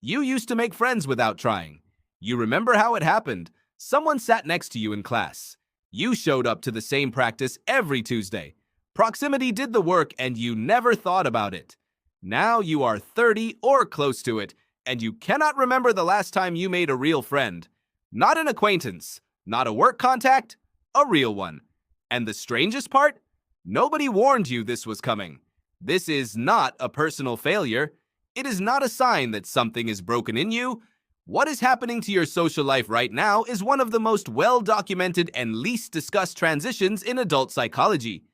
You used to make friends without trying. You remember how it happened. Someone sat next to you in class. You showed up to the same practice every Tuesday. Proximity did the work and you never thought about it. Now you are 30 or close to it, and you cannot remember the last time you made a real friend. Not an acquaintance, not a work contact, a real one. And the strangest part? Nobody warned you this was coming. This is not a personal failure. It is not a sign that something is broken in you. What is happening to your social life right now is one of the most well-documented and least discussed transitions in adult psychology.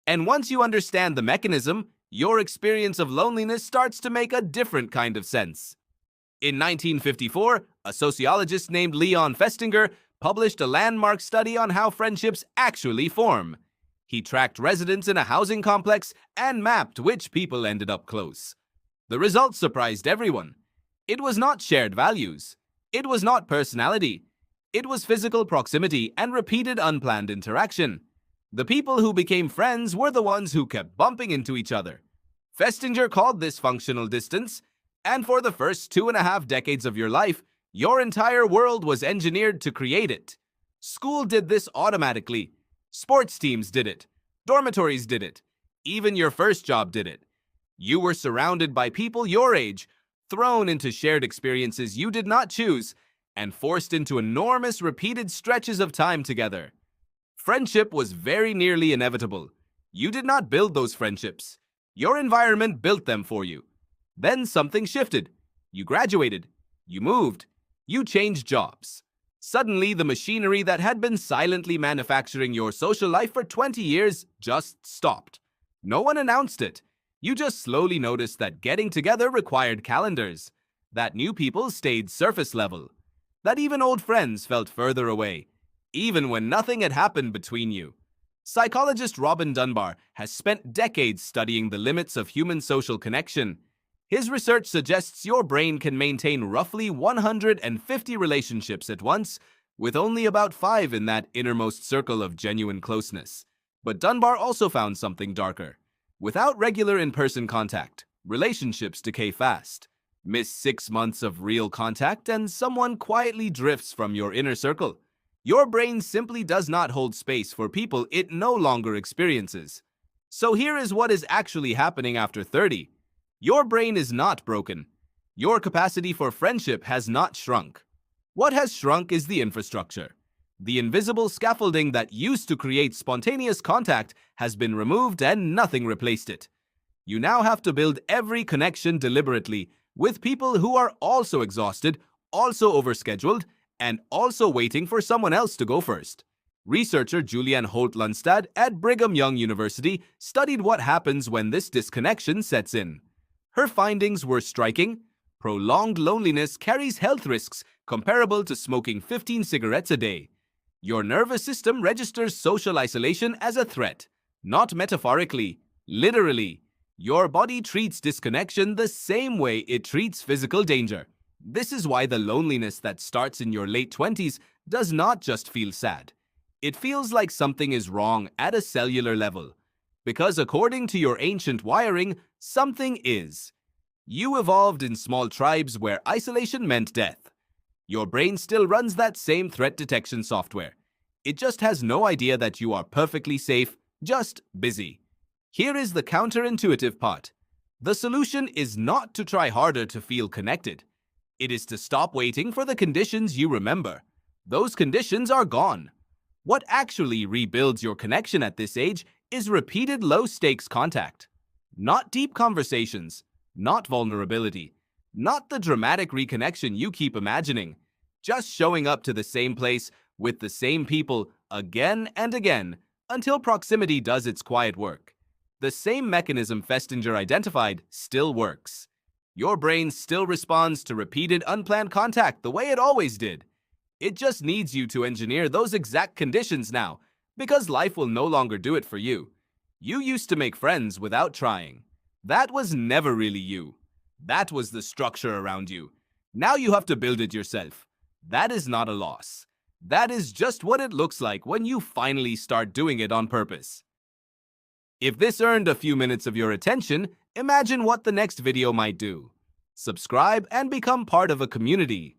And once you understand the mechanism, your experience of loneliness starts to make a different kind of sense. In 1954, a sociologist named Leon Festinger published a landmark study on how friendships actually form. He tracked residents in a housing complex and mapped which people ended up close. The results surprised everyone. It was not shared values. It was not personality. It was physical proximity and repeated unplanned interaction. The people who became friends were the ones who kept bumping into each other. Festinger called this functional distance, and for the first 2.5 decades of your life, your entire world was engineered to create it. School did this automatically. Sports teams did it. Dormitories did it. Even your first job did it. You were surrounded by people your age, thrown into shared experiences you did not choose, and forced into enormous repeated stretches of time together. Friendship was very nearly inevitable. You did not build those friendships. Your environment built them for you. Then something shifted. You graduated. You moved. You changed jobs. Suddenly, the machinery that had been silently manufacturing your social life for 20 years just stopped. No one announced it. You just slowly noticed that getting together required calendars, that new people stayed surface level, that even old friends felt further away, even when nothing had happened between you. Psychologist Robin Dunbar has spent decades studying the limits of human social connection. His research suggests your brain can maintain roughly 150 relationships at once, with only about 5 in that innermost circle of genuine closeness. But Dunbar also found something darker. Without regular in-person contact, relationships decay fast. Miss 6 months of real contact and someone quietly drifts from your inner circle. Your brain simply does not hold space for people it no longer experiences. So here is what is actually happening after 30. Your brain is not broken. Your capacity for friendship has not shrunk. What has shrunk is the infrastructure. The invisible scaffolding that used to create spontaneous contact has been removed and nothing replaced it. You now have to build every connection deliberately with people who are also exhausted, also overscheduled, and also waiting for someone else to go first. Researcher Julianne Holt-Lundstad at Brigham Young University studied what happens when this disconnection sets in. Her findings were striking. Prolonged loneliness carries health risks comparable to smoking 15 cigarettes a day. Your nervous system registers social isolation as a threat, not metaphorically, literally. Your body treats disconnection the same way it treats physical danger. This is why the loneliness that starts in your late 20s does not just feel sad. It feels like something is wrong at a cellular level. Because according to your ancient wiring, something is. You evolved in small tribes where isolation meant death. Your brain still runs that same threat detection software. It just has no idea that you are perfectly safe, just busy. Here is the counterintuitive part. The solution is not to try harder to feel connected. It is to stop waiting for the conditions you remember. Those conditions are gone. What actually rebuilds your connection at this age is repeated low-stakes contact. Not deep conversations, not vulnerability, not the dramatic reconnection you keep imagining. Just showing up to the same place with the same people again and again until proximity does its quiet work. The same mechanism Festinger identified still works. Your brain still responds to repeated unplanned contact the way it always did. It just needs you to engineer those exact conditions now, because life will no longer do it for you. You used to make friends without trying. That was never really you. That was the structure around you. Now you have to build it yourself. That is not a loss. That is just what it looks like when you finally start doing it on purpose. If this earned a few minutes of your attention, imagine what the next video might do. subscribe, and become part of a community.